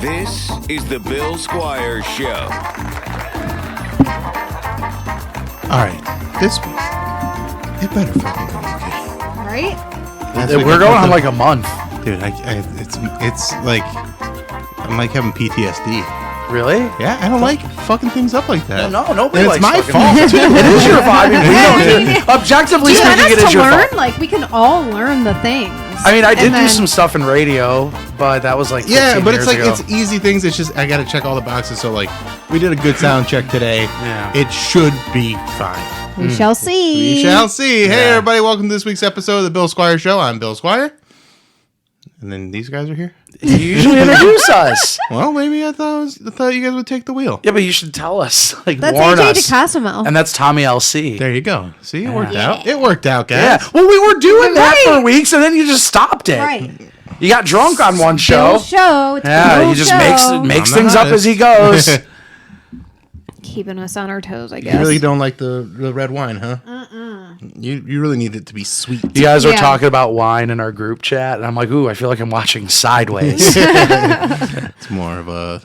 This is the Bill Squire Show. All right, this week, it better fucking go okay. Right? We're going on like a month. Dude, it's like, I'm like having PTSD. Really? Yeah, I don't like fucking things up like that. No, nobody and likes it's my fucking fault, too. It is your fault. I mean, we don't do objectively Do you want speaking, us it is to your learn? fault. Like, we can all learn the things. I mean, I did And do then- some stuff in radio, but that was like 15 Yeah, but it's years like, ago. it's easy things. It's just, I got to check all the boxes. So, like, we did a good sound check today. Yeah. It should be fine. We shall see. We shall see. Hey, Yeah. everybody, welcome to this week's episode of the Bill Squire Show. I'm Bill Squire. And then these guys are here. You usually introduce us. Well, maybe I thought you guys would take the wheel. Yeah, but you should tell us. Like, That's warn AJ us. DeCosimo. And that's Tommy LC. There you go. See, it worked Yeah. out. It worked out, guys. Yeah. Well, we were doing that Right. for weeks, and then you just stopped it. Right. You got drunk on one show. Bill's show. It's Yeah, Bill's he just show. makes I'm the things up as he goes. Keeping us on our toes, I guess. You really don't like the red wine, huh? You really need it to be sweet. You guys were Yeah. talking about wine in our group chat, and I'm like, ooh, I feel like I'm watching Sideways. It's more of a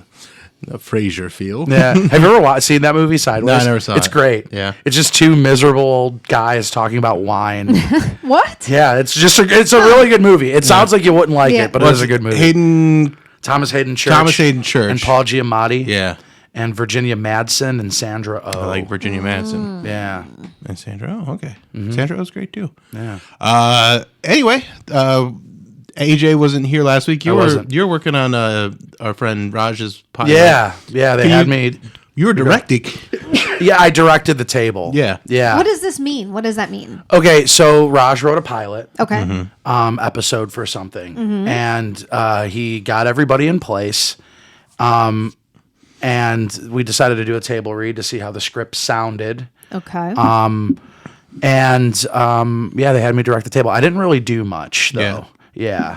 Frasier feel. Yeah. Have you ever seen that movie, Sideways? No, I never saw It's it. great. Yeah. It's just two miserable old guys talking about wine. What? Yeah, it's a really good movie. It sounds like you wouldn't like Yeah. it, but it is a good movie. Thomas Hayden Church. Church. And Paul Giamatti. Yeah. And Virginia Madsen and Sandra Oh. I like Virginia Madsen. Yeah. And Sandra Oh, okay. Sandra Oh's great, too. Yeah. Anyway, AJ wasn't here last week. You wasn't. were working on our friend Raj's podcast. Yeah. Yeah, they Can had you- me. You were directing. Yeah, I directed the table. Yeah. Yeah. What does this mean? What does that mean? Okay, so Raj wrote a pilot. Okay. Episode for something, and he got everybody in place, and we decided to do a table read to see how the script sounded, Okay. yeah, they had me direct the table. I didn't really do much though. Yeah.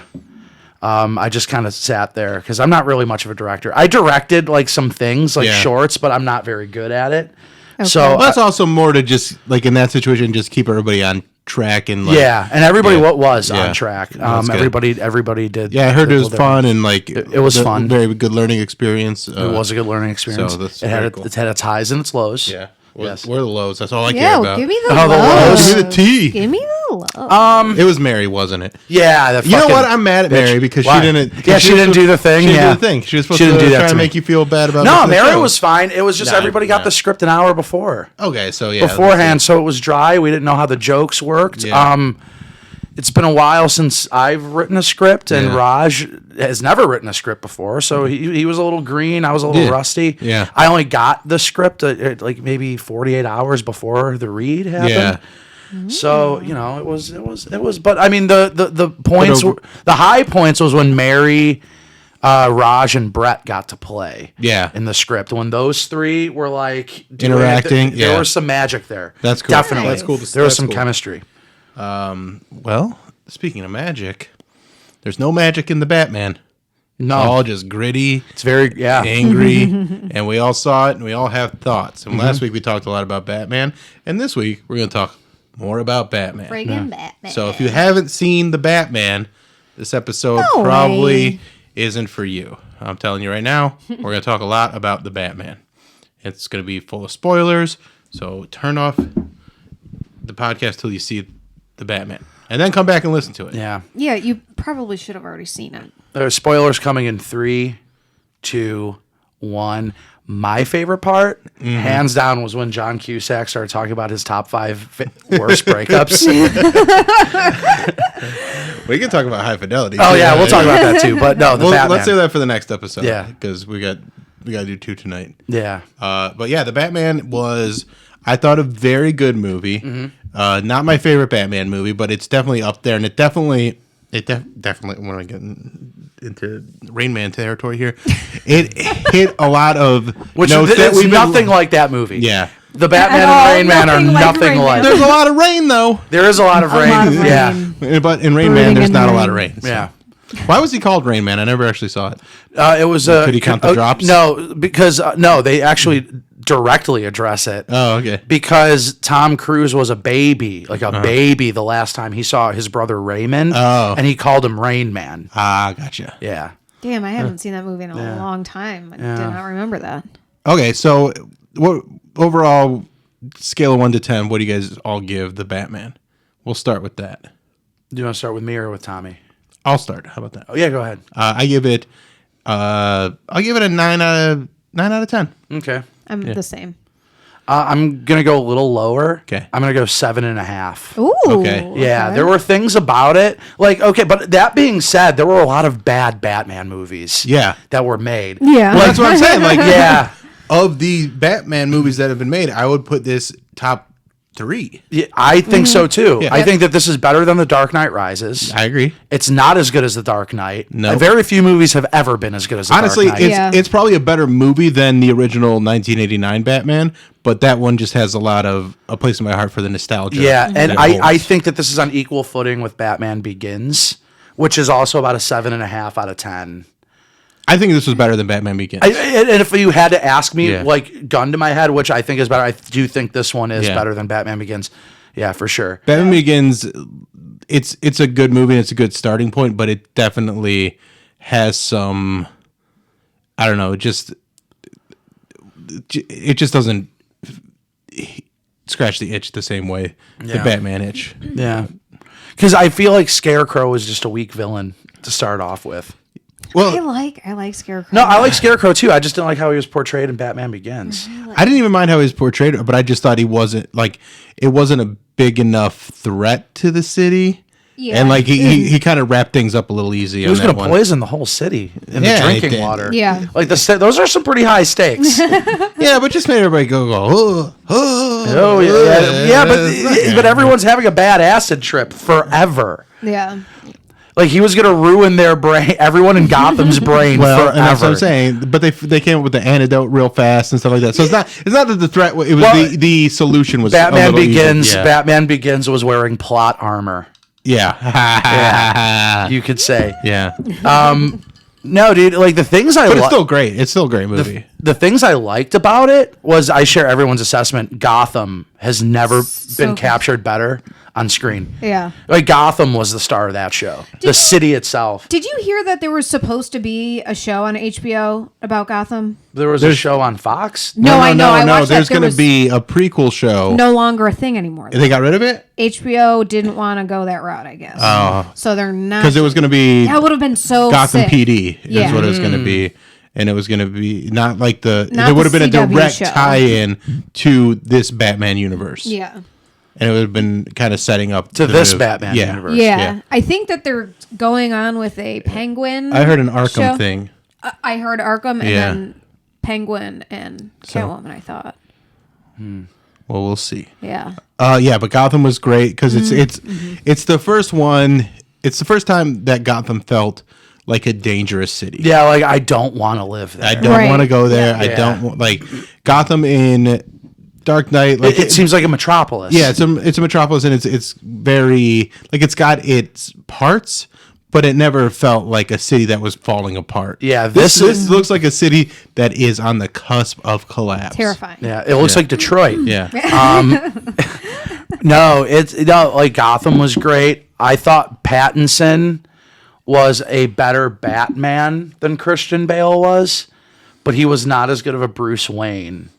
I just kind of sat there because I'm not really much of a director. I directed like some things like Yeah. shorts, but I'm not very good at it. Okay. So Well, that's also more to just, like, in that situation, just keep everybody on track and, like... yeah, and everybody Yeah. was Yeah. on track. That's good. Everybody did. Yeah, I heard it was did- fun and, like... It was fun. Very good learning experience. It was a good learning experience. so that's it had very cool. it had its highs and its lows. Yeah. Yes. We're the lows. That's all I care yeah, about. give me the Oh, the love. lows. Give me the tea. Give me the love. It was Mary, wasn't it? Yeah. The You know fucking what? I'm mad at bitch. Mary because Why? she didn't. Yeah, she didn't do the thing. She didn't Yeah. do the thing. She was supposed She didn't to do that try to to me. make you feel bad about. No, making the Mary show. was fine. It was just No, everybody got no. the script an hour before. Okay, so yeah. Beforehand, so it was dry. We didn't know how the jokes worked. Yeah. It's been a while since I've written a script, and Yeah. Raj has never written a script before, so he was a little green. I was a little Yeah. rusty. Yeah. I only got the script like maybe 48 hours before the read happened. Yeah. So it was. But I mean, the points, But, the high points was when Mary, Raj, and Brett got to play. Yeah. In the script, when those three were like doing it, Interacting, there yeah. was some magic there. That's cool. Definitely, That's cool. There was That's some cool. chemistry. Well, speaking of magic, there's no magic in the Batman. No, All just gritty, it's very angry, and we all saw it, and we all have thoughts. And last week we talked a lot about Batman, and this week we're going to talk more about Batman. Friggin' Batman. So if you haven't seen the Batman, this episode No probably way. isn't for you. I'm telling you right now, we're going to talk a lot about the Batman. It's going to be full of spoilers, so turn off the podcast till you see the Batman, and then come back and listen to it. Yeah. Yeah, you probably should have already seen it. There's spoilers coming in 3, 2, 1. My favorite part, hands down, was when John Cusack started talking about his top 5 worst breakups. We can talk about High Fidelity. Oh yeah, we'll talk about that too. But no, the Batman. Let's save that for the next episode. Yeah. because we got to do 2 tonight. Yeah. But yeah, the Batman was, I thought, a very good movie. Mm-hmm. Not my favorite Batman movie, but it's definitely up there, and it definitely. When I get into Rain Man territory here, it hit a lot of Which notes that it's we've been- nothing like that movie. Yeah, The Batman At all, and Rain Man are nothing like nothing Rain like. Man. there's a lot of rain though. There is a lot of A rain. lot of Yeah. rain. But in Rain Man, Brooding there's in not a rain. lot of rain. so. Yeah. Why was he called Rain Man? I never actually saw it. It was. Could he count the drops? No, because no, they actually directly address it. Oh, okay. Because Tom Cruise was a baby, like a baby, the last time he saw his brother Raymond. Oh. And he called him Rain Man. Ah, gotcha. Yeah. Damn, I haven't seen that movie in a long time. I did not remember that. Okay, so what overall scale of 1 to 10? What do you guys all give the Batman? We'll start with that. Do you want to start with me or with Tommy? I'll start. How about that? Oh yeah, go ahead. I give it. I'll give it a 9 out of 10. Okay. I'm the same. I'm gonna go a little lower. Okay. I'm gonna go 7.5. Ooh. Okay. Yeah, there were things about it. Like, okay, but that being said, there were a lot of bad Batman movies. Yeah. That were made. Yeah. Well, that's what I'm saying. Like, Yeah. of the Batman movies that have been made, I would put this top 3. Yeah, I think so too. Yeah. I think that this is better than The Dark Knight Rises. I agree. It's not as good as The Dark Knight. No. Very few movies have ever been as good as The Honestly, Dark Knight. it's probably a better movie than the original 1989 Batman, but that one just has a place in my heart for the nostalgia. Yeah, and that it I holds. think that this is on equal footing with Batman Begins, which is also about a 7.5 out of 10. I think this was better than Batman Begins. And if you had to ask me, Yeah. like, gun to my head, which I think is better, I do think this one is Yeah. better than Batman Begins. Yeah, for sure. Batman Begins, it's a good movie and it's a good starting point, but it definitely has some, I don't know, it just doesn't scratch the itch the same way the Yeah. Batman itch. Yeah. Because I feel like Scarecrow was just a weak villain to start off with. Well, I like Scarecrow. No, I like Scarecrow too. I just didn't like how he was portrayed in Batman Begins. I didn't even mind how he was portrayed, but I just thought he wasn't like it wasn't a big enough threat to the city. Yeah. And like he kind of wrapped things up a little easy. He was on going that to one. poison the whole city in Yeah, the he drinking did. water. Yeah. Like those are some pretty high stakes. Yeah, but just made everybody go oh, Oh yeah, but everyone's having a bad acid trip forever. Yeah. Like he was gonna ruin their brain, everyone in Gotham's brain Well, forever. and that's what I'm saying. But they came up with the antidote real fast and stuff like that. So it's not that the threat. It was Well, the solution was Batman a little Begins. easy. Yeah. Batman Begins was wearing plot armor. Yeah. You could say. Yeah. No, dude. Like the things I But it's like. still great. It's still a great movie. The things I liked about it was I share everyone's assessment. Gotham has never been good. captured better on screen. Yeah. Like Gotham was the star of that show. The city itself. Did you hear that there was supposed to be a show on HBO about Gotham? There was a show on Fox. No, I know. I No, watched there's that. There going to was be a prequel show. no longer a thing anymore. They got rid of it HBO didn't want to go that route, I guess. Oh. So they're not. because it was going to be That would have been so Gotham sick. PD. Yeah. Is what it was going to be. And it was going to be not like Not there would have the been a CW direct show. tie-in to this Batman universe. Yeah. And it would have been kind of setting up To the this move. Batman Yeah. universe. Yeah. I think that they're going on with a Penguin. I heard an Arkham show. thing. I heard Arkham and Yeah. then Penguin and Catwoman, I thought. Well, we'll see. Yeah. Yeah, but Gotham was great because Mm-hmm. it's the first one. It's the first time that Gotham felt like a dangerous city. Yeah, like I don't want to live there. I don't Right. want to go there. I Yeah. don't want like Gotham in Dark Knight. Like It seems like a metropolis. yeah, it's a metropolis and it's very like it's got its parts, but it never felt like a city that was falling apart. Yeah, this this looks like a city that is on the cusp of collapse. Terrifying. Yeah, it looks like Detroit. Yeah. No, like Gotham was great. I thought Pattinson was a better Batman than Christian Bale was, but he was not as good of a Bruce Wayne.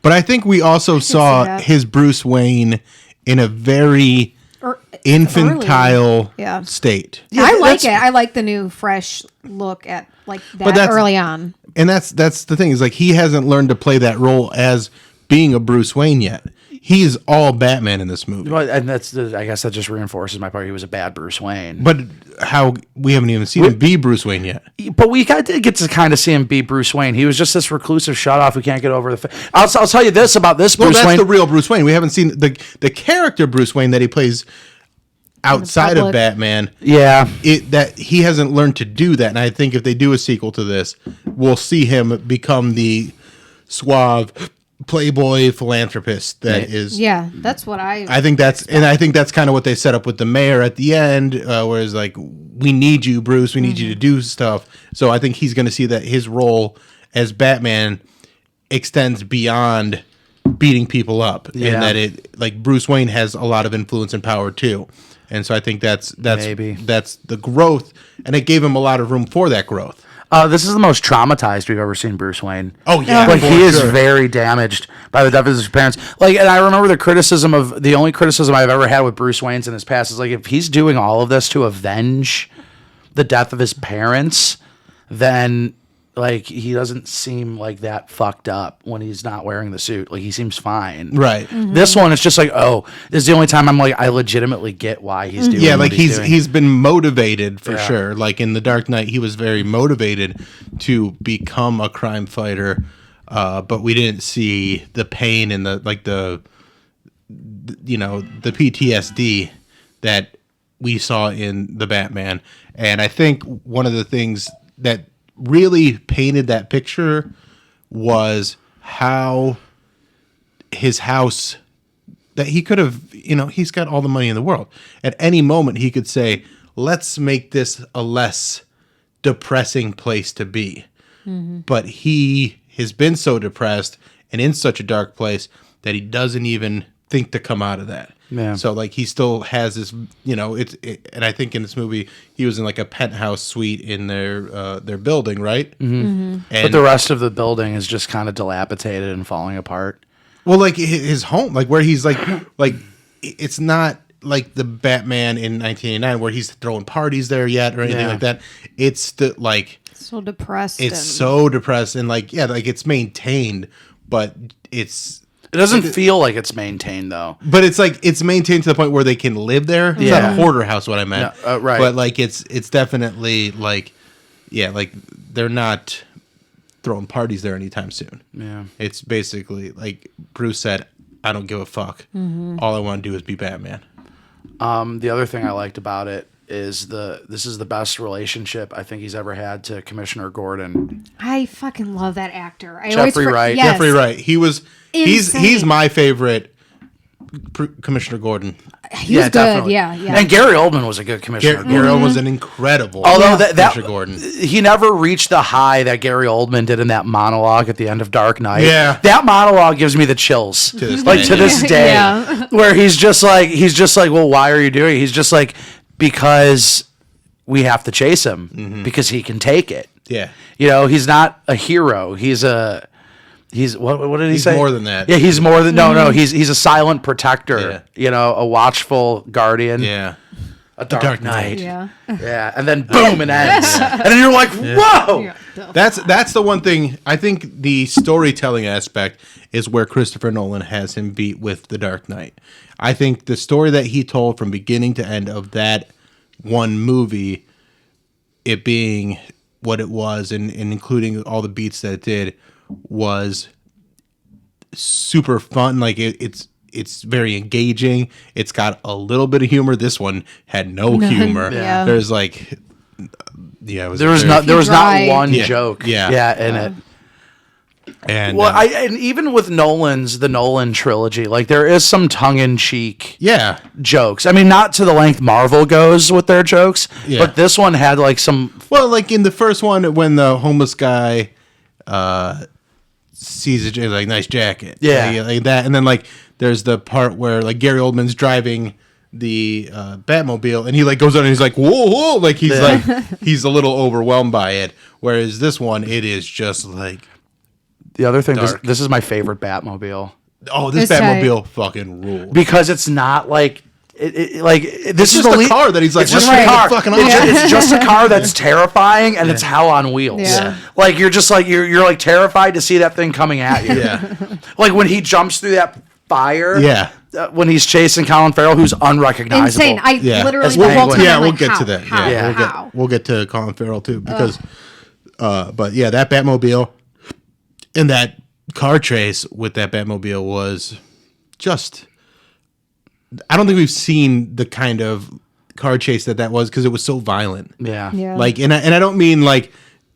But I think we also saw that. his Bruce Wayne in a very Or infantile early. Yeah. state. I like it. I like the new fresh look at like that that's- early on. And that's the thing is like he hasn't learned to play that role as being a Bruce Wayne yet. He's all Batman in this movie. Well, and I guess that just reinforces my part. He was a bad Bruce Wayne. But how we haven't even seen him be Bruce Wayne yet. But we did get to kind of see him be Bruce Wayne. He was just this reclusive shutoff who can't get over the. I'll tell you this about this Well, Bruce that's Wayne. the real Bruce Wayne. We haven't seen the character Bruce Wayne that he plays outside of public. Batman. Yeah, That he hasn't learned to do that, and I think if they do a sequel to this, we'll see him become the suave playboy philanthropist that is. Yeah, that's what I think that's kind of what they set up with the mayor at the end, whereas like we need you, Bruce, we need you to do stuff. So I think he's going to see that his role as Batman extends beyond beating people up, Yeah. and that it like Bruce Wayne has a lot of influence and power too. And so I think that's Maybe. the growth, and it gave him a lot of room for that growth. This is the most traumatized we've ever seen Bruce Wayne. Oh yeah, Like, for he is sure. very damaged by the death of his parents. Like, and I remember the only criticism I've ever had with Bruce Wayne's in his past is, like, if he's doing all of this to avenge the death of his parents, then, like, he doesn't seem like that fucked up when he's not wearing the suit. Like, he seems fine. Right. This one, it's just like, oh, this is the only time I'm like, I legitimately get why he's doing Yeah, what like he's doing. he's been motivated for Yeah. sure. Like in The Dark Knight, he was very motivated to become a crime fighter, but we didn't see the pain and the the PTSD that we saw in the Batman. And I think one of the things that really painted that picture was how his house, that he could have, he's got all the money in the world. At any moment, he could say, let's make this a less depressing place to be. Mm-hmm. But he has been so depressed and in such a dark place that he doesn't even think to come out of that. Yeah. So, like, he still has this, and I think in this movie, he was in, like, a penthouse suite in their building, right? Mm-hmm. And But the rest of the building is just kind of dilapidated and falling apart. well, like his home, like where he's like it's not like the Batman in 1989 where he's throwing parties there yet or anything like that. It's So depressed. it's so depressed and like it's maintained, but It doesn't feel like it's maintained, though. but it's like it's maintained to the point where they can live there. It's not Yeah. a hoarder house, what I meant. No, right. But like it's definitely like like they're not throwing parties there anytime soon. Yeah. It's basically like Bruce said, I don't give a fuck. Mm-hmm. All I want to do is be Batman. The other thing I liked about it is this is the best relationship I think he's ever had to Commissioner Gordon. I fucking love that actor. Jeffrey Wright. Yes. Jeffrey Wright. He's Insane. my favorite Commissioner Gordon. He was good. Yeah. And Gary Oldman was a good Commissioner Gordon. Gary was an incredible Although that Commissioner Gordon. he never reached the high that Gary Oldman did in that monologue at the end of Dark Knight. Yeah. That monologue gives me the chills. To this like day, to this day. Yeah. Where he's just like, well, why are you doing it? He's just like, because we have to chase him because he can take it. Yeah. He's not a hero. He's what did he say? He's more than that. Yeah, he's more than no. He's a silent protector. Yeah. A watchful guardian. Yeah. A dark night. Yeah. Yeah, and then boom, it ends, and then you're like, whoa. Yeah. That's the one thing. I think the storytelling aspect is where Christopher Nolan has him beat with The Dark Knight. I think the story that he told from beginning to end of that one movie, it being what it was and including all the beats that it did, was super fun. Like it's very engaging. It's got a little bit of humor. This one had no humor. Yeah. There's like it was There was Dry. not one Yeah. joke. Yeah. in it. and Well, and even with the Nolan trilogy, like there is some tongue in cheek yeah. jokes. I mean, not to the length Marvel goes with their jokes, Yeah. but this one had like some. Well, like in the first one, when the homeless guy sees a nice jacket, Yeah. like that, and then like there's the part where like Gary Oldman's driving the Batmobile, and he like goes on and he's like, whoa, like he's like he's a little overwhelmed by it. Whereas this one, it is just like, The other thing, Dark. this is my favorite Batmobile oh, this It's Batmobile fucking rules. because it's not like. This is just a the car that he's like, it's just let's a make car. it fucking It's awesome. it's just a car that's terrifying and it's hell on wheels. Yeah. Like you're just like you're like terrified to see that thing coming at you. Yeah, Like when he jumps through that fire. yeah. When he's chasing Colin Farrell, who's unrecognizable. Insane. I Yeah. literally As the whole Penguin. time. Yeah, I'm we'll like, get how? to that. How? Yeah, How? we'll get to Colin Farrell too because, but yeah, that Batmobile and that car chase with that Batmobile was just. I don't think we've seen the kind of car chase that was because it was so violent. Yeah. Yeah. Like, and I don't mean like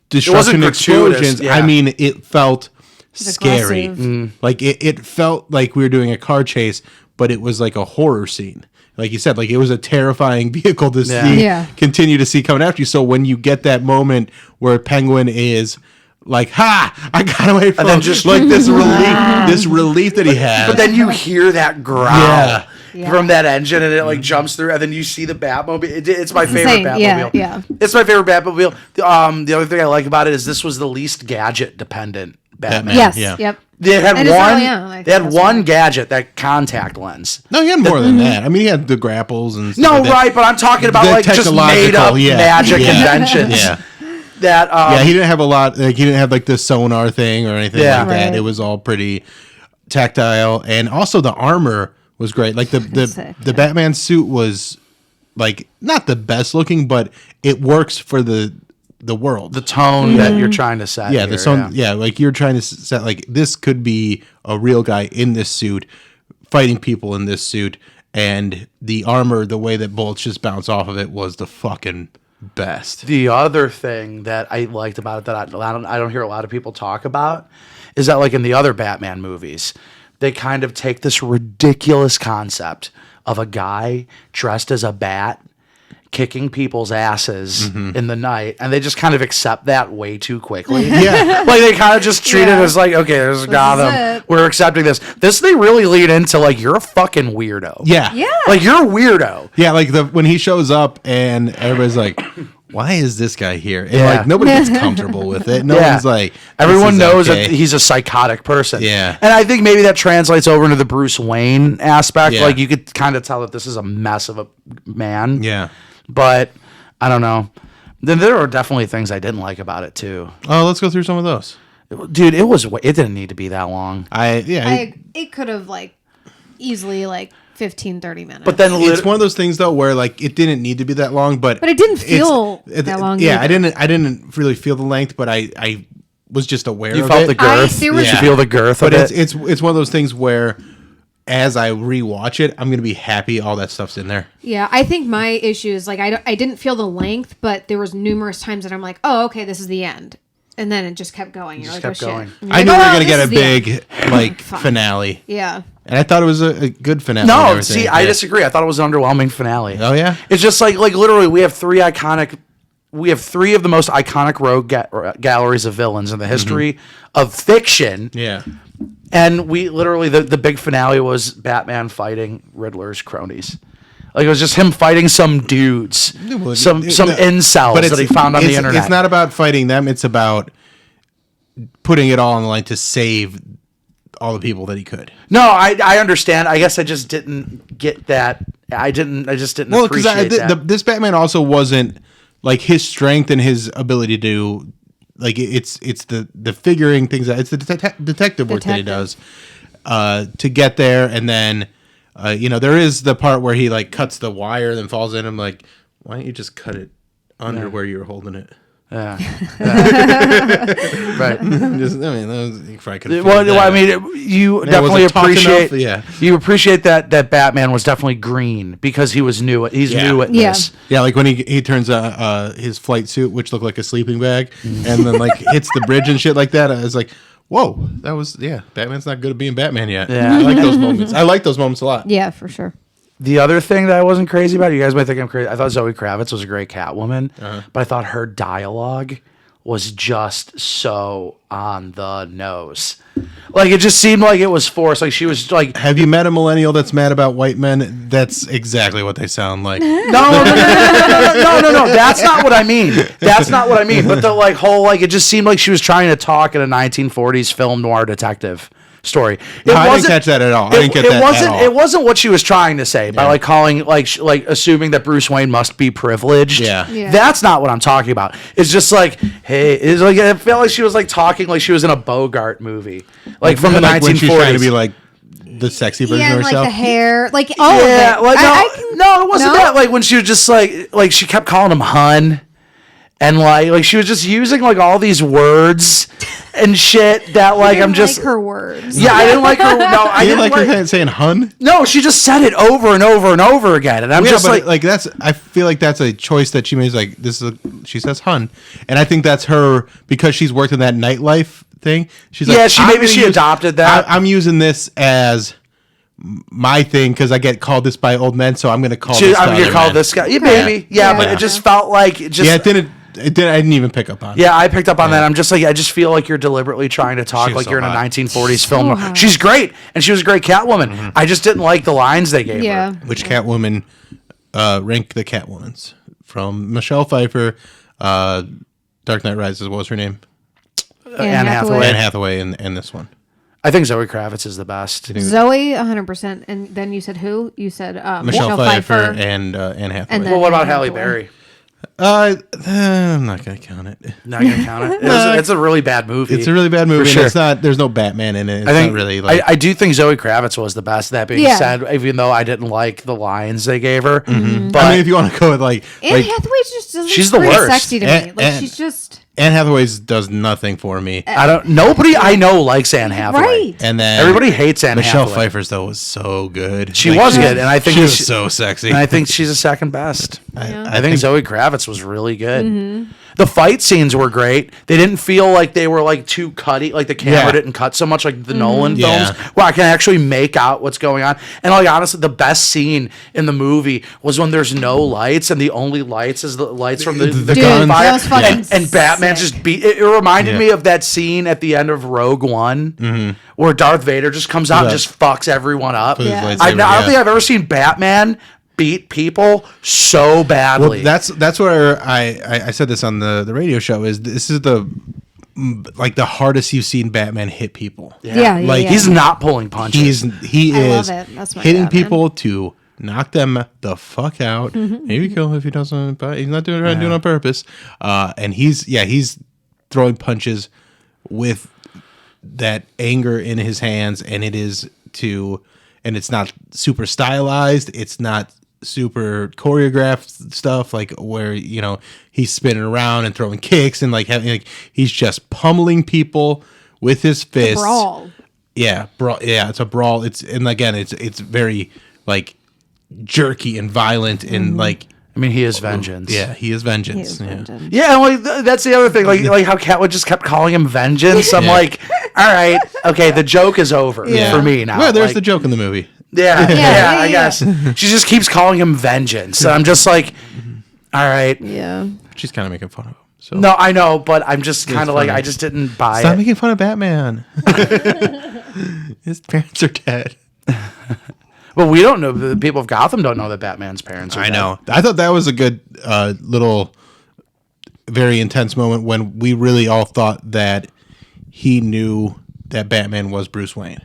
destruction, gratuitous, explosions. yeah. I mean it felt scary. aggressive. Like it felt like we were doing a car chase, but it was like a horror scene. Like you said, like it was a terrifying vehicle to see, Yeah. continue to see coming after you. So when you get that moment where Penguin is like, "Ha! I got away from," then just like this relief that he has. But then you hear that growl. Yeah. from that engine, and it like jumps through, and then you see the Batmobile. It's my favorite insane. Batmobile. Yeah. It's my favorite Batmobile. The other thing I like about it is this was the least gadget dependent Batman. Yes. Yeah. Yep. They had And it's one. early on, I think They had that's one why. gadget, that contact lens. No, he had more than that. I mean, he had the grapples and stuff No, like that. right, but I'm talking about The like just technological, made up yeah. magic Yeah. inventions. Yeah. That Yeah, he didn't have a lot. Like he didn't have like the sonar thing or anything Yeah. like that. Right. It was all pretty tactile, and also the armor was great. Like the Sick, the Batman suit was like not the best looking, but it works for the world. the tone that you're trying to set. yeah, here, the sound. Yeah, like you're trying to set like this could be a real guy in this suit fighting people in this suit, and the armor, the way that bullets just bounce off of it, was the fucking best. The other thing that I liked about it that I don't hear a lot of people talk about is that like in the other Batman movies, they kind of take this ridiculous concept of a guy dressed as a bat kicking people's asses in the night, and they just kind of accept that way too quickly. Yeah. Like they kind of just treat it Yeah. as like, okay, there's Gotham. it. We're accepting this. This they really lead into like you're a fucking weirdo. Yeah. Yeah. Like you're a weirdo. Yeah, like when he shows up and everybody's like, "Why is this guy here?" And Yeah. like nobody gets comfortable with it. No Yeah. one's like, "This Everyone is knows okay." that he's a psychotic person. Yeah. And I think maybe that translates over into the Bruce Wayne aspect. Yeah. Like you could kind of tell that this is a mess of a man. Yeah. But I don't know. Then there were definitely things I didn't like about it too. Oh, let's go through some of those. Dude, it didn't need to be that long. It could have like easily like 15, 30 minutes. But then it's one of those things though where like it didn't need to be that long, but it didn't feel that long Yeah, either. I didn't really feel the length, but I was just aware you of felt it. the girth. there was- Did you feel the girth But of it's it? it's one of those things where as I rewatch it, I'm gonna be happy all that stuff's in there. Yeah, I think my issue is like I didn't feel the length, but there was numerous times that I'm like, oh, okay, this is the end, and then it just kept going. You're Just like, kept oh going. shit. And you're I like, knew we oh, were gonna this get a is the end. big like Fine. finale, Yeah. and I thought it was a good finale. and No, everything. see, I Yeah. disagree. I thought it was an underwhelming finale. Oh yeah. It's just like literally we have three of the most iconic rogue galleries of villains in the history of fiction. Yeah. And we literally, the big finale was Batman fighting Riddler's cronies. Like it was just him fighting some dudes, well, some no, incels that he found on the internet. It's not about fighting them. It's about putting it all on the line to save all the people that he could. No, I understand. I guess I just didn't get that. I just didn't Well, because appreciate that. this Batman also wasn't like his strength and his ability to like it's the figuring things out. It's the detective work that he does to get there, and then there is the part where he like cuts the wire, then falls in. I'm like, why don't you just cut it under where you're holding it? Yeah. Right. You probably could have Well, figured that I out. mean, you was definitely it tough appreciate. enough? Yeah. You appreciate that Batman was definitely green because he was new. He's Yeah. new at Yeah. this. Yeah, like when he turns his flight suit, which looked like a sleeping bag, and then like hits the bridge and shit like that. I was like, whoa, that was Batman's not good at being Batman yet. Yeah. I like those moments. I like those moments a lot. Yeah, for sure. The other thing that I wasn't crazy about, you guys might think I'm crazy. I thought Zoe Kravitz was a great Catwoman, but I thought her dialogue was just so on the nose. Like it just seemed like it was forced. Like she was like, Have you met a millennial that's mad about white men? That's exactly what they sound like. no. That's not what I mean. That's not what I mean. But the like whole like it just seemed like she was trying to talk in a 1940s film noir detective story. I didn't catch that at all. I didn't get that at all. It wasn't what she was trying to say by like calling like assuming that Bruce Wayne must be privileged. Yeah. That's not what I'm talking about. It's just like, hey, it's like I felt like she was like talking like she was in a Bogart movie, like from the Like 1940s. when she's trying to be like the sexy version Yeah, of and like herself. the hair, like all yeah, of it. like I no, it wasn't no? that. Like when she was just like she kept calling him hun, and like she was just using like all these words and shit that like I'm just like her words. yeah, I didn't like her. No, I you didn't like her saying "hun"? No, she just said it over and over and over again, and I'm Yeah, just but like that's. I feel like that's a choice that she made. Like this is she says "hun," and I think that's her because she's worked in that nightlife thing. She's like, yeah, I'm maybe she gonna adopted that. I'm using this as my thing because I get called this by old men, so I'm going to call. I'm this gonna call this guy. Yeah, maybe. Yeah, Yeah. but it just felt like it just. Yeah, it didn't. I didn't even pick up on it. Yeah, I picked up on that. I'm just like, I just feel like you're deliberately trying to talk She was like so you're in a hot. 1940s film. hot. She's great, and she was a great Catwoman. Mm-hmm. I just didn't like the lines they gave Yeah. her. Which Catwoman, rank the Catwomans from Michelle Pfeiffer, Dark Knight Rises. What was her name? Anne Hathaway. Anne Hathaway in this one. I think Zoe Kravitz is the best. Zoe, 100%. And then you said who? You said Michelle Pfeiffer and Anne Hathaway. And then- Well, what about Anne Halle Hathaway. Berry? I'm not gonna count it. Not gonna count it. It's a really bad movie. It's a really bad movie. For And sure. it's not. There's no Batman in it. It's I think not really like. I do think Zoe Kravitz was the best. That being Yeah. said, even though I didn't like the lines they gave her, but I mean, if you want to go with like, Anne Hathaway just doesn't she's the pretty worst. sexy to me. And- Like, and- she's just... Anne Hathaway's does nothing for me. nobody I know likes Anne Hathaway. Right. And then Everybody hates Anne Michelle Hathaway. Pfeiffer's though was so good. She was good, and I think she was so sexy. And I think she's the second best. Yeah. I think Zoe Kravitz was really good. The fight scenes were great. They didn't feel like they were like too cutty, like the camera Yeah. didn't cut so much like the Nolan Yeah. films, where I can actually make out what's going on. And like honestly, the best scene in the movie was when there's no lights and the only lights is the lights from the The Dude, guns. that was fucking and Batman sick. just beat. It reminded Yeah. me of that scene at the end of Rogue One, where Darth Vader just comes out and Yeah. just fucks everyone up. With his Yeah. lightsaber, I don't yeah. think I've ever seen Batman beat people so badly. Well, that's where I said this on the radio show. Is this is the like the hardest you've seen Batman hit people. Yeah, yeah, Like, yeah. He's not pulling punches. He I is love it. That's my hitting Batman. people to knock them the fuck out. Maybe kill him if he doesn't, but he's not doing it on purpose. And he's throwing punches with that anger in his hands, and it's not super stylized. It's not super choreographed stuff like where he's spinning around and throwing kicks and he's just pummeling people with his fists. Brawl. Yeah, it's a brawl. It's very like jerky and violent and like I mean, he is vengeance. yeah, he is vengeance. He is Yeah. vengeance. Yeah, like that's the other thing. Like how Catwood just kept calling him vengeance. I'm Yeah. like, all right, okay, the joke is over Yeah. for me now. Well, there's Like, the joke in the movie. yeah, yeah, I yeah. guess she just keeps calling him vengeance. And I'm just like, all right. Yeah. She's kind of making fun of him. So No, I know, but I'm just kind of like, funny. I just didn't buy stop it. making fun of Batman. His parents are dead. Well, we don't know. The people of Gotham don't know that Batman's parents are I dead. know. I thought that was a good little, very intense moment when we really all thought that he knew that Batman was Bruce Wayne.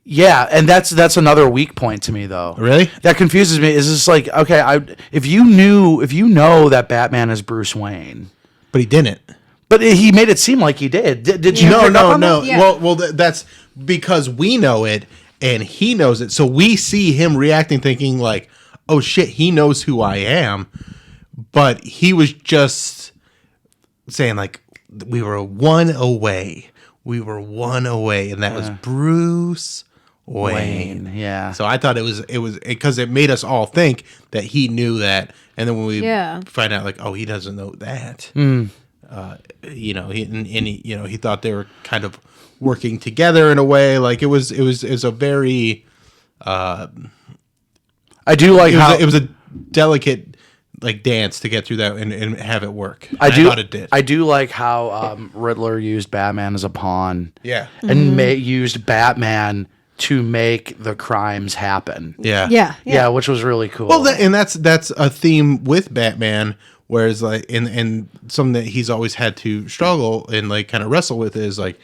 Yeah, and that's another weak point to me, though. Really? That confuses me. Is this like, okay, if you know that Batman is Bruce Wayne, But he didn't. but he made it seem like he did. Did you? Yeah. pick up on that? Yeah. Well, that's because we know it and he knows it. So we see him reacting, thinking like, "Oh shit, he knows who I am." But he was just saying like, "We were one away. We were one away," and that was Bruce Wayne. Yeah. So I thought it was because it made us all think that he knew that, and then when we Yeah. find out like, oh, he doesn't know that. He thought they were kind of working together in a way. Like it was a very I do like how it was a delicate like dance to get through that and have it work. I thought it did. I do like how Riddler used Batman as a pawn. Yeah. And used Batman to make the crimes happen. Yeah. Yeah. Yeah, which was really cool. Well, that's a theme with Batman. Whereas like and something that he's always had to struggle and like kind of wrestle with is like,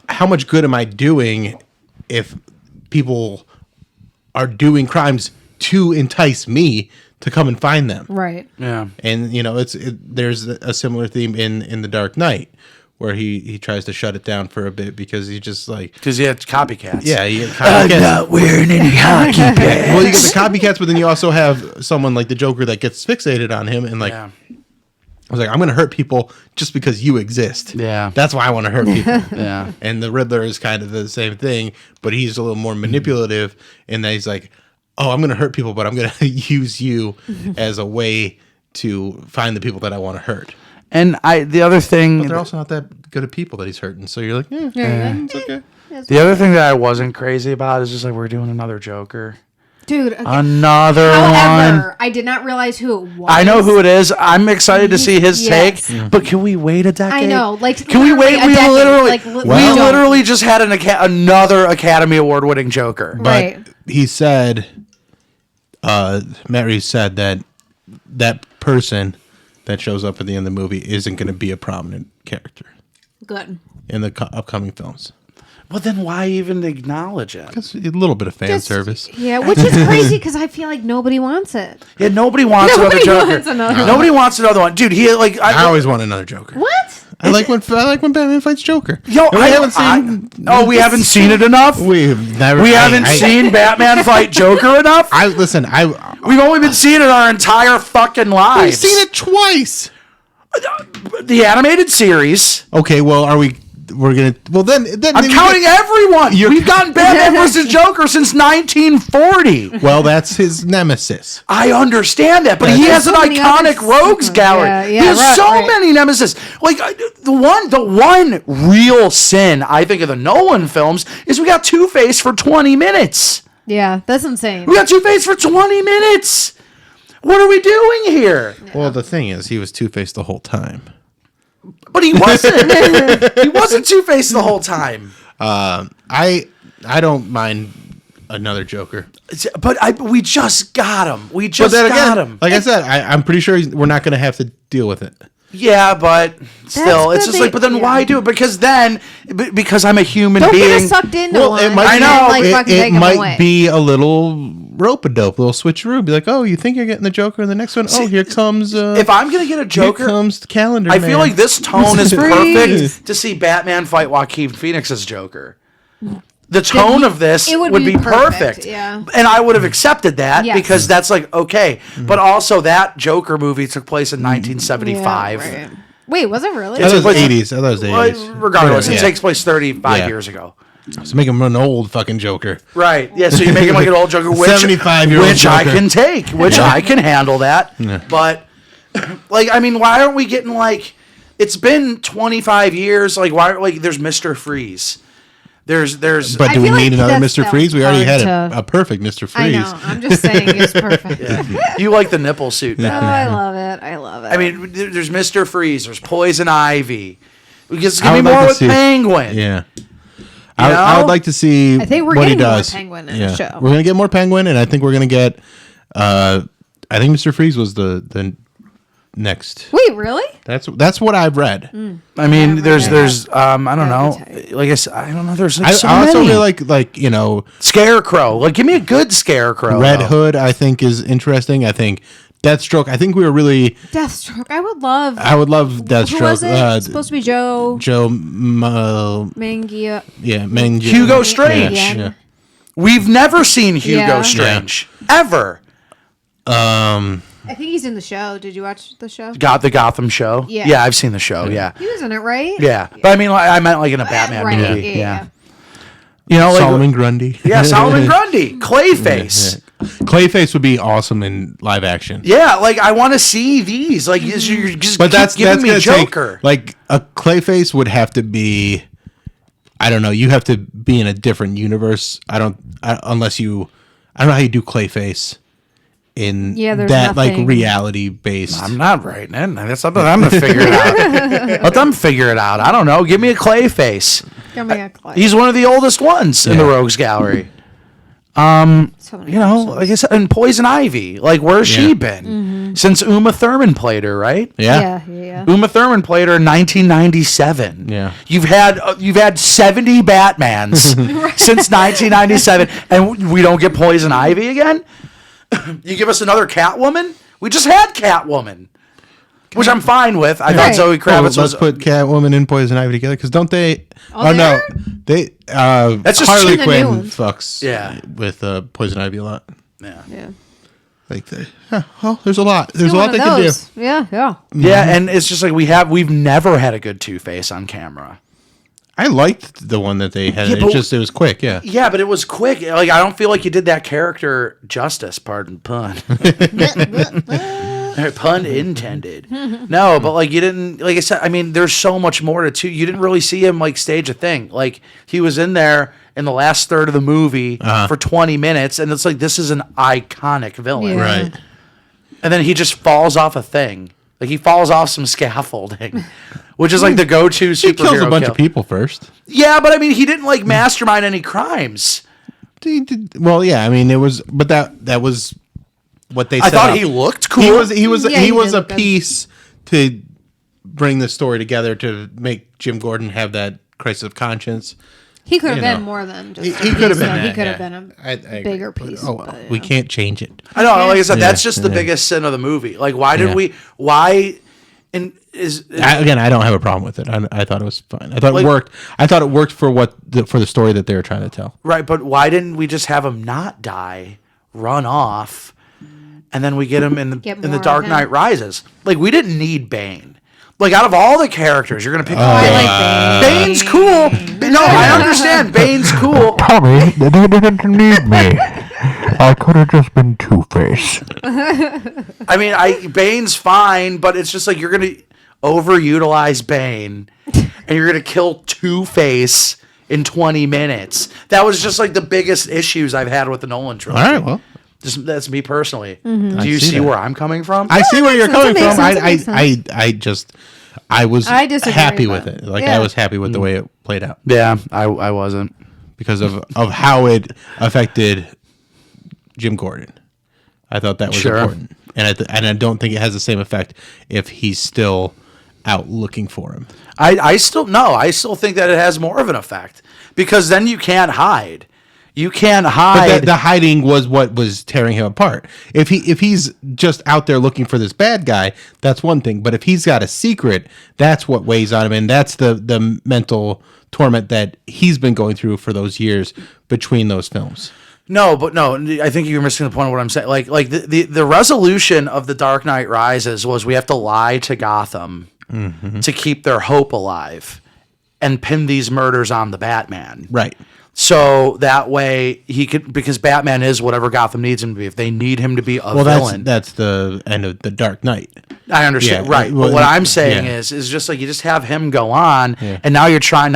how much good am I doing if people are doing crimes to entice me to come and find them? Right. yeah. And there's a similar theme in The Dark Knight where he tries to shut it down for a bit because he just like Because he had copycats. yeah you get copycats. wearing any hockey pads. Well, you get the copycats, but then you also have someone like the Joker that gets fixated on him and like Yeah. I was like, I'm going to hurt people just because you exist. Yeah. That's why I want to hurt people. Yeah. And the Riddler is kind of the same thing, but he's a little more manipulative in that he's like, oh, I'm going to hurt people, but I'm going to use you as a way to find the people that I want to hurt. And the other thing, But they're also not that good at people that he's hurting. So you're like, Yeah. it's okay. the other thing that I wasn't crazy about is just like we're doing another Joker. Dude, okay. Another However, one. I did not realize who it was. I know who it is. I'm excited to see his Yes. take. But can we wait a decade? I know. Like, can we wait? literally a We decade. literally, Like, we don't. literally just had another Academy Award winning Joker. But Right. he said, Matt Reeves said that person that shows up at the end of the movie isn't going to be a prominent character Good. in the upcoming films. Well, then why even acknowledge it? It's a little bit of fan Just- service. Yeah, which is crazy because I feel like nobody wants it. Yeah, nobody wants Nobody another Joker. wants another Nobody wants another one, dude. He like I always want another Joker. What? I like when Batman fights Joker. Yo, And we haven't seen. we haven't seen it enough. We've never. We haven't seen Batman fight Joker enough. We've only been seeing it our entire fucking lives. We've seen it twice. The animated series. Okay, well, we're gonna. Well, then I'm counting everyone. We've gotten Batman versus Joker since 1940. Well, that's his nemesis. I understand that, but he There's has an so many iconic others. rogues gallery. Yeah, He has right, so right. many nemesis. Like the one real sin I think of the Nolan films is we got Two-Face for 20 minutes. Yeah, that's insane. We got Two-Face for 20 minutes. What are we doing here? Well, the thing is, he was Two-Faced the whole time. But he wasn't. He wasn't Two-Faced the whole time. I don't mind another Joker. But we just got him. We But just then got again, him. like I said, I'm pretty sure we're not going to have to deal with it. Yeah, but still, it's good just like, but then yeah. why do it? Because then, because I'm a human Don't being. get us sucked into Well, one. it might. I and know, then, like, it fucking it take 'em might away. be a little rope-a-dope, a little switcheroo. Be like, oh, you think you're getting the Joker in the next one? Oh, here comes. If I'm gonna get a Joker, here comes the calendar. I feel man. like this tone is Freeze. perfect to see Batman fight Joaquin Phoenix's Joker. The tone of this it would would be be perfect. perfect, yeah. And I would have accepted that Yes. because that's like, okay. But also, that Joker movie took place in 1975. Yeah, right. Wait, was it really? I thought it was Like- 80s. I thought it was the Well, 80s. regardless, Yeah. it takes place 35 Yeah. years ago. So make him an old fucking Joker. Right. Yeah. So you make him like an old Joker, which 75-year-old which I Joker. can take, which I can handle that. But like, I mean, why aren't we getting like? It's been 25 years. Like, why? Like, there's Mr. Freeze. There's. But I do we feel need like another that's Mr. Freeze? We already hard had to- a perfect Mr. I Freeze. know. I'm just saying it's perfect. you like the nipple suit, Oh, Batman. I love it. I love it. I mean, there's Mr. Freeze. There's Poison Ivy. It's I gonna be would like more to with see- Penguin. Yeah. You I know? would like to see I think we're what he getting more does. Penguin in the show. We're gonna get more Penguin, and I think we're gonna get. I think Mr. Freeze was the next. Wait, really? That's what I've read. I mean, Yeah, there's I don't know. That'd Like I said, I don't know. There's like I, so I also many. really like Scarecrow. Like, give me a good Scarecrow. Red though. Hood. I think is interesting. I think Deathstroke. I think we were really. Deathstroke. I would love. I would love Deathstroke. Who was it? It's supposed to be Joe Joe. Mangia. Yeah, Mangia. Hugo Strange. Yeah. We've never seen Hugo Yeah. Strange ever. I think he's in the show. Did you watch the show? Got the Gotham show. Yeah. Yeah, I've seen the show. Yeah. He was in it, right? Yeah. But I mean, like, I meant like in a Batman Right. movie. Yeah. You know, like Solomon Grundy. Yeah, Solomon Grundy, Clayface. Clayface would be awesome in live action. Yeah, like I want to see these. Like you're just But keep giving me gonna Joker. take like a Clayface would have to be. I don't know. You have to be in a different universe. Unless you. I don't know how you do Clayface in there's that nothing. like reality based. I'm not writing it. That's something I'm gonna figure it out. Let them figure it out. I don't know. Give me a Clayface. Give me a Clay. He's one of the oldest ones in the Rogues Gallery. So many You know, options. like I said, and Poison Ivy. Like, where's she been since Uma Thurman played her? Right? Yeah. Uma Thurman played her in 1997. Yeah. You've had 70 Batmans since 1997, and we don't get Poison Ivy again. You give us another Catwoman? We just had Catwoman, which I'm fine with. I thought Right. Zoe Kravitz Let's was. put Catwoman and Poison Ivy together because don't they? Oh, Oh, no, they're- they. That's just Harley in the new Quinn ones. fucks. Yeah. with Poison Ivy a lot. Yeah. Like, there's a lot. There's a One lot of they can do. those. Yeah. Yeah, and it's just like we've never had a good Two-Face on camera. I liked the one that they had. Yeah, It was quick. Yeah. Yeah, but it was quick. Like I don't feel like you did that character justice. Pardon pun. Pun intended. No, but like you didn't, like I said, I mean, there's so much more to two. You didn't really see him like stage a thing. Like he was in there in the last third of the movie for 20 minutes, and it's like this is an iconic villain, Yeah. Right. and then he just falls off a thing. Like he falls off some scaffolding, which is like the go-to superhero. He kills a bunch kill. of people first. Yeah, but I mean, he didn't like mastermind any crimes. Well, yeah, I mean, it was, but that was what they. I set thought up. he looked cool. He was Yeah, he he was did a look good. piece to bring the story together to make Jim Gordon have that crisis of conscience. He could have You been know. more than just. He could have been. He that, could have yeah. been I a agree. bigger piece. Oh, well, but, we yeah. can't change it. I know, like I said, that's Yeah, just the yeah. biggest sin of the movie. Like, why did Yeah. we? Why? And Again, I don't have a problem with it. I thought it was fine. I thought Like- it worked. I thought it worked for for the story that they were trying to tell. right? But why didn't we just have him not die, run off, and then we get him in Get the more Dark of him. Knight Rises? Like, we didn't need Bane. Like, out of all the characters, you're gonna pick I Bane. like Bane. Bane's cool. No, I understand. Bane's cool. Tommy, they didn't need me. I could have just been Two-Face. I mean, Bane's fine, but it's just like you're gonna overutilize Bane, and you're gonna kill Two-Face in 20 minutes. That was just like the biggest issues I've had with the Nolan trilogy. All right, well, Just that's me personally. Mm-hmm. Do you I see see that. where I'm coming from? I see where you're coming It makes from. sense, it makes sense. I was I disagree, happy but- with it. Like yeah. I was happy with the way it played out Yeah, I wasn't. because of how it affected Jim Gordon. I thought that was Sure. important, and I don't think it has the same effect if he's still out looking for him. I still think that it has more of an effect because then you can't hide. You can't But hide. the hiding was what was tearing him apart. If he's just out there looking for this bad guy, that's one thing. But if he's got a secret, that's what weighs on him, and that's the mental torment that he's been going through for those years between those films. No, I think you're missing the point of what I'm saying. Like the resolution of The Dark Knight Rises was we have to lie to Gotham to keep their hope alive and pin these murders on the Batman. Right. So that way he could, because Batman is whatever Gotham needs him to be. If they need him to be a Well, villain, that's the end of The Dark Knight. I understand, Yeah, right? well, But what I'm saying yeah. is just like you just have him go on, Yeah. and now you can't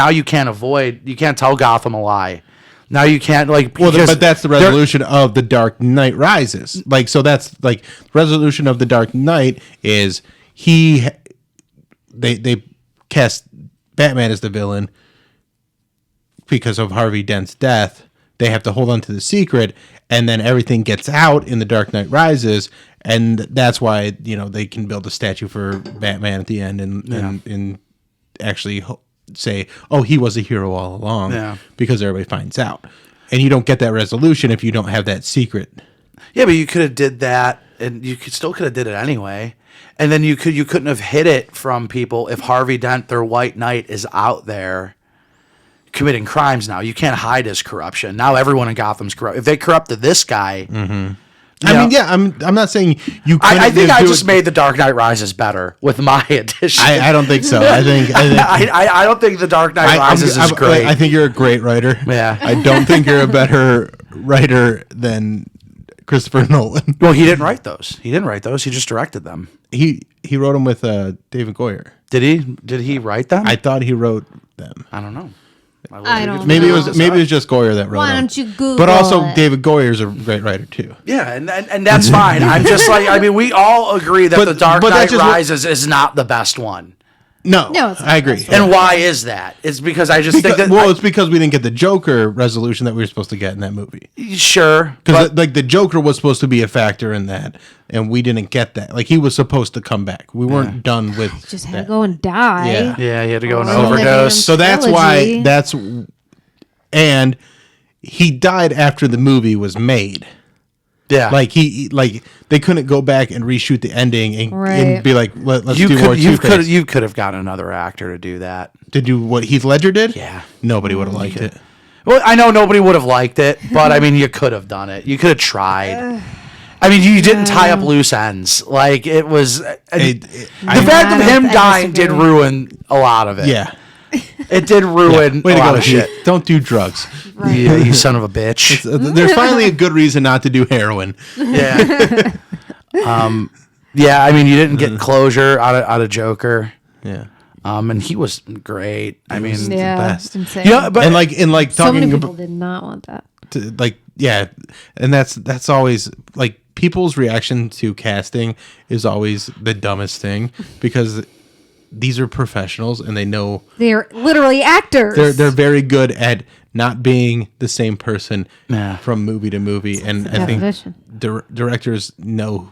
tell Gotham a lie. Now you can't like. Well, because but that's the they're- resolution of The Dark Knight Rises. Like, so that's like resolution of The Dark Knight is they cast Batman as the villain because of Harvey Dent's death. They have to hold on to the secret, and then everything gets out in The Dark Knight Rises, and that's why they can build a statue for Batman at the end and actually say, "Oh, he was a hero all along," Yeah. because everybody finds out, and you don't get that resolution if you don't have that secret. Yeah, but you could have did that, and you still could have did it anyway. And then you couldn't have hid it from people if Harvey Dent, their White Knight, is out there committing crimes. Now you can't hide his corruption. Now everyone in Gotham's corrupt. If they corrupted this guy, I mean, yeah, I'm not saying you. I think I do just it- made The Dark Knight Rises better with my addition. I don't think so. I think I don't think The Dark Knight Rises is great. I think you're a great writer. Yeah. I don't think you're a better writer than Christopher Nolan. Well, he didn't write those. He just directed them. He wrote them with David Goyer. Did he? Did he write them? I thought he wrote them. I don't know. I don't Maybe know. it was just Goyer that wrote Why them. don't you Google But also it? David Goyer's a great writer too. Yeah, and that's fine. I'm just like, I mean, we all agree that But- The Dark but Knight that's just what- Rises is not the best one. No, No, it's not I agree. the best And why is that? It's because I just think that it's because we didn't get the Joker resolution that we were supposed to get in that movie. sure, Because but like the Joker was supposed to be a factor in that, and we didn't get that. Like he was supposed to come back. We weren't done with. Just had to that. go and die. Yeah. yeah, he had to go and Oh, overdose. So that's Trilogy. why and he died after the movie was made. Yeah, Like they couldn't go back and reshoot the ending and Right. be like, let's you do more could Two-Face. you could have gotten another actor to do that. To do what Heath Ledger did. Yeah. Nobody would have liked it. Well, I know nobody would have liked it, but I mean, you could have done it. You could have tried. I mean, you didn't tie up loose ends. Like it was the fact of him I dying did disagree. ruin a lot of it. Yeah. It did ruin Way a to lot go, of Heath. shit. Don't do drugs. Yeah, you son of a bitch. There's finally a good reason not to do heroin. Yeah. Yeah, I mean, you didn't get closure out of Joker. Yeah. And he was great. I mean, Yeah, best. insane. yeah, but And like so many talking people about did not want that. and that's always like people's reaction to casting is always the dumbest thing because these are professionals and they know They're literally actors. they're very good at not being the same person Yeah. from movie to movie, and the I think definition. directors know,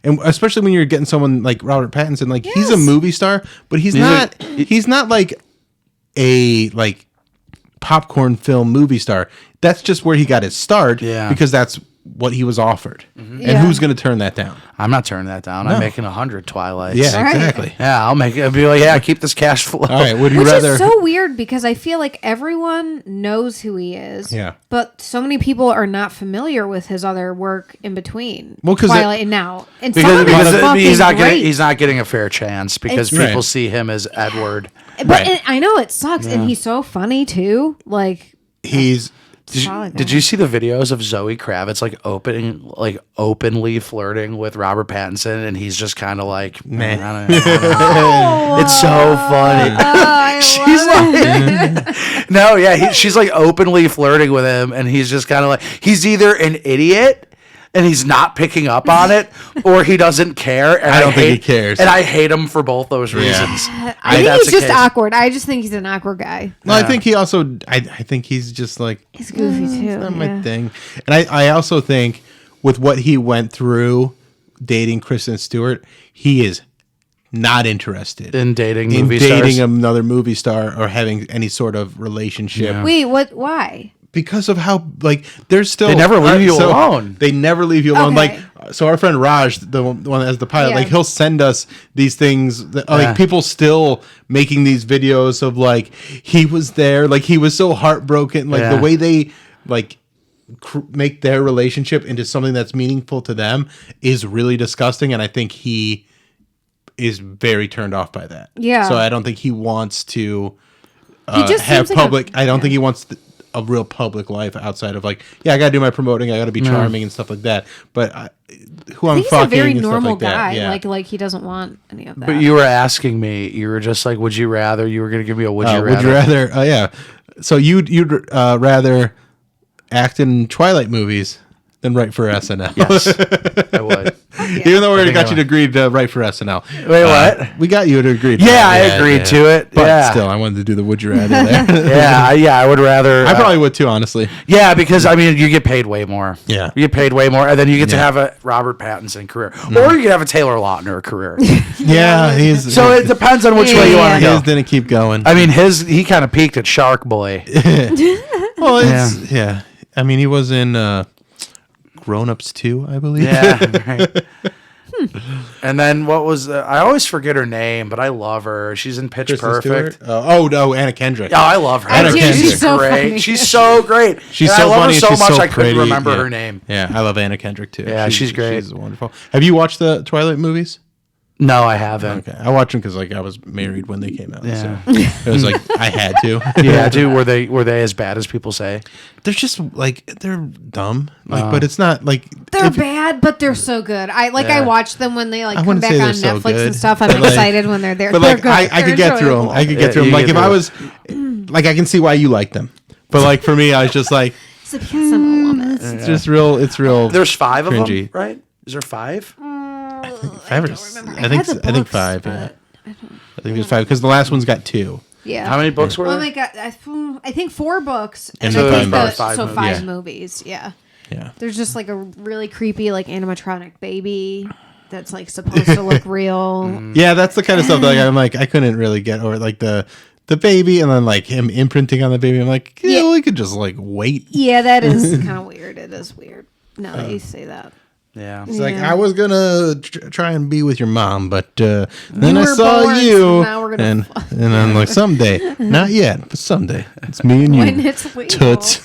and especially when you're getting someone like Robert Pattinson, like he's a movie star, but he's not like a popcorn film movie star. That's just where he got his start, because that's what he was offered, and who's going to turn that down? I'm not turning that down. I'm making 100 Twilights. Yeah, Right. exactly. Yeah, I'll make it. I'll be like, yeah, keep this cash flow. All right, would you Which rather? is so weird because I feel like everyone knows who he is. Yeah. But so many people are not familiar with his other work in between. Well, 'cause Twilight and now. And some Because, of it's fucking great. he's not getting a fair chance because It's- people Right. see him as Edward. But and I know it sucks, and he's so funny too. Like, He's Did you see the videos of Zoe Kravitz openly flirting with Robert Pattinson, and he's just kind of like, Meh. I don't know. It's so funny. She's like, no, yeah, she's like openly flirting with him, and he's just kind of like, he's either an idiot and he's not picking up on it, or he doesn't care. And I don't think he cares. and I hate him for both those reasons. I think That's he's the just case. awkward. I just think he's an awkward guy. well, I think he also. I think he's just like He's goofy too. not my thing, and I also think with what he went through dating Kristen Stewart, he is not interested In dating in movie dating stars. another movie star or having any sort of relationship. Wait, what? Why? Because of how there's still They never leave you alone. They never leave you alone. Okay. So our friend Raj, the one that has the pilot, Yeah. he'll send us these things. People still making these videos of he was there, he was so heartbroken. The way they make their relationship into something that's meaningful to them is really disgusting, and I think he is very turned off by that. Yeah. So I don't think he wants to He just have seems like public. I don't think he wants a real public life outside of I gotta do my promoting, I gotta be charming and stuff like that. But who I'm He's a fucking very and stuff normal like that. guy. Yeah. Like he doesn't want any of that. But you were asking me, you were just like, would you rather? You were going to give me a would you rather. Would you rather? Yeah. So you'd rather act in Twilight movies than write for SNL? Yes, I would. Even though we already think I got you to agree to write for SNL. Wait, what? We got you to agree. To Yeah, that. I agreed to it. But Yeah. still, I wanted to do the would you rather there. Yeah, I would rather. I probably would too, honestly. Yeah, because I mean, you get paid way more. Yeah. You get paid way more, and then you get to Yeah. have a Robert Pattinson career, or you could have a Taylor Lautner career. Yeah, he's So it depends on which way you want to his go. didn't keep going. I mean, he kind of peaked at Shark Boy. Well, it's, yeah. I mean, he was in Grown Ups 2, I believe. Yeah. Right. And then what was I always forget her name, but I love her. She's in Pitch Kristen Perfect. Stewart? Oh, no, Anna Kendrick. Oh, I love her. Anna Kendrick. She's She's so great. funny. She's so great. She's And so I love funny. her so She's much so I couldn't pretty. remember Yeah. her name. Yeah, I love Anna Kendrick too. Yeah, she's great. She's wonderful. Have you watched the Twilight movies? No, I haven't. Okay, I watched them because I was married when they came out. Yeah. So it was I had to. Yeah, dude. Were they as bad as people say? They're just they're dumb. But it's not they're bad, but they're so good. I watch them when they come wouldn't back say on they're so Netflix good, and stuff. I'm but, excited when they're there. But They're good. I could get through them. I could get through them. you If get I through was I can see why you like them. But for me, I was just It's because I'm a woman. it's just real. It's real. There's 5 of cringy. them, right? Is there 5? I had the think books, 5. Yeah. but I think there's 5 because the last one's got 2. Yeah. How many books were Oh there? my god! I think 4 books And I the think five movies. so 5 Yeah. movies. Yeah. Yeah. There's just a really creepy animatronic baby that's supposed to look real. Yeah, that's the kind of stuff that I'm I couldn't really get over the baby and then him imprinting on the baby. I'm Yeah. we could just wait. Yeah, that is kind of weird. It is weird. Now that you say that. Yeah. It's Yeah. I was gonna try and be with your mom, but then You I were saw born, you, so now we're gonna and I'm someday, not yet, but someday, it's me and you, When it's legal. toots.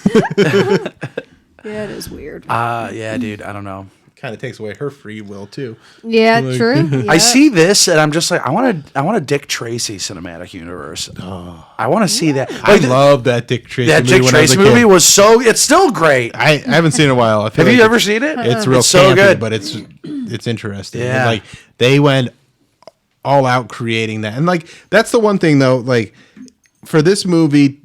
Yeah, it is weird. Yeah, dude. I don't know. kind of takes away her free will too. Yeah, true. I Yeah. see this and I'm just like, I want a Dick Tracy cinematic universe. I want to see that. I love that Dick Tracy that movie. Dick when I was Tracy a kid. movie was so. It's still great. I haven't seen it in a while. I feel Have you like ever seen it? It's real so campy, good. but it's interesting. Yeah. And, like they went all out creating that, and like that's the one thing though. Like for this movie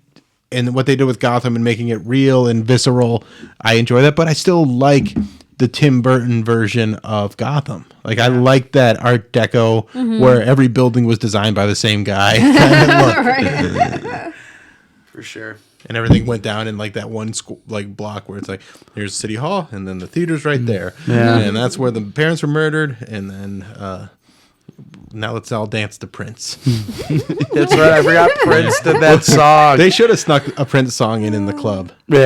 and what they did with Gotham and making it real and visceral, I enjoy that. But I still like the Tim Burton version of Gotham. Like I like that Art Deco where every building was designed by the same guy kind of look. Right. For sure. And everything went down in like that one like block where it's like here's City Hall and then the theater's right there. Yeah. And that's where the parents were murdered, and then now let's all dance to Prince. That's right. I forgot Prince did that song. They should have snuck a Prince song in the club. Yeah.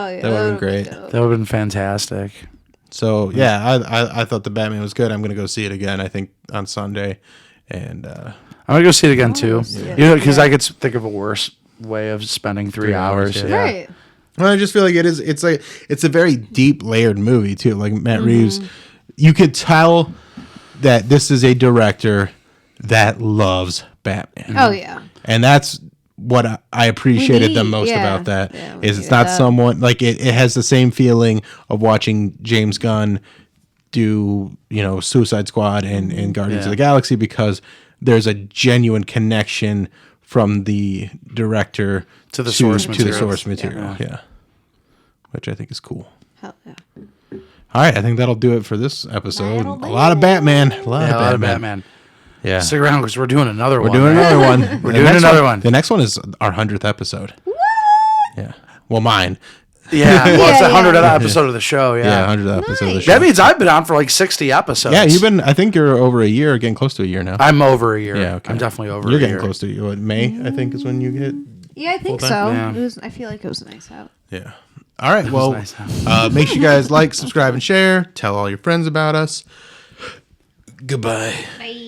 Oh, yeah. That would have been great. That would have been fantastic. So yeah, I thought the Batman was good. I'm gonna go see it again. I think on Sunday, and I'm gonna go see it again too. Yeah. You know, because I could think of a worse way of spending 3 hours. yeah. Yeah. Right. well, I just feel like it's a very deep layered movie too. Like Matt Reeves, you could tell that this is a director that loves Batman. Oh yeah. And that's what I appreciated the need, most yeah. about that Yeah, we is it's need not that. someone like it has the same feeling of watching James Gunn do, Suicide Squad and Guardians of the Galaxy, because there's a genuine connection from the director To the source to the material. source material. Yeah. Which I think is cool. Hell yeah. All right, I think that'll do it for this episode. That'll A lot of Batman. A lot, Yeah, a lot of of Batman. Batman. Yeah. Stick around because we're doing another one. We're doing right? another one. We're doing another one. The next one is our 100th episode. Yeah. Well, mine. Yeah. Well, it's the Yeah, 100th yeah. episode of the show. Yeah, Yeah. 100th episode of the Nice. show. That means I've been on for like 60 episodes. Yeah, I think you're over a year, getting close to a year now. I'm over a year. Yeah, okay. I'm definitely over You're a getting year. close to May, I think, is when you hit. Yeah, I think Full so. time? Yeah. I feel like it was nice out. Yeah. All right. Well, nice, make sure you guys like, subscribe, and share. Tell all your friends about us. Goodbye. Bye.